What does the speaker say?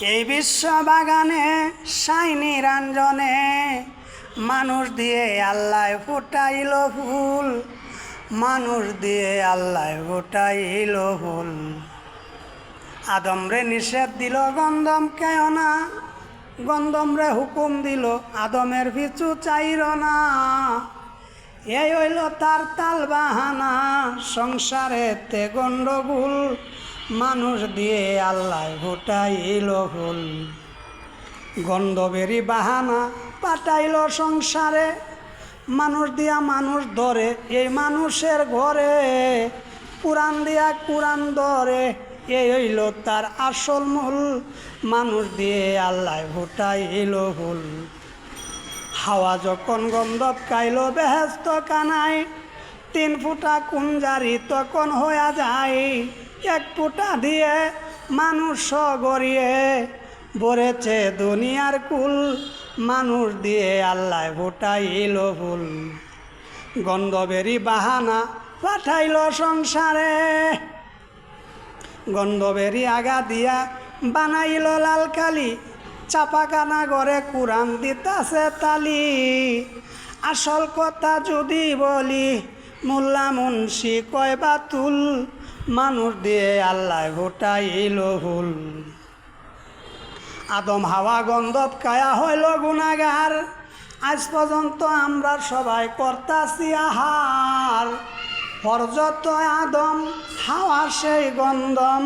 এই বিশ্ব বাগানে সাই নিরঞ্জনে মানুষ দিয়ে আল্লাহ ফুটাইল ফুল, মানুষ দিয়ে আল্লাহ ফুটাইল ফুল। আদম রে নিষেধ দিল গন্ধম কেয় না, গন্ধম রে হুকুম দিল আদমের পিছু চাইর না। এই হইল তার তাল বাহানা, সংসারেতে গণ্ডগোল, মানুষ দিয়ে আল্লাহ ফুটাইল ফুল। গন্ধবেরই বাহানা পাঠাইল সংসারে, মানুষ দিয়া মানুষ ধরে এই মানুষের ঘরে, পুরাণ দিয়া কোরআন ধরে এই হইল তার আসল মূল, মানুষ দিয়ে আল্লাহ ফুটাইল ফুল। হাওয়া যখন গন্ধব খাইল বেহেস্ত কানাই, 3 ফুটা কুঞ্জারি তখন হইয়া যায়, 1 ফুটা দিয়ে মানুষ গড়িয়ে ভরেছে দুনিয়ার কুল, মানুষ দিয়ে আল্লাহ ফুটাইল ফুল। গন্ধবেরই বাহানা পাঠাইল সংসারে, গন্ধবেরই আগা দিয়া বানাইল লাল কালি, চাপাখানা ঘরে কোরআন দিতাছে তালি। আসল কথা যদি বলি মোল্লা মুন্সি কয় বাতুল, মানুষ দিয়ে আল্লাহ ফুটাইল ফুল। আদম হাওয়া গন্ধব কায়া হইল গুনাগার, আজ পর্যন্ত আমরা সবাই করতাছি আহার। হরজত আদম হাওয়া সেই গন্ধম,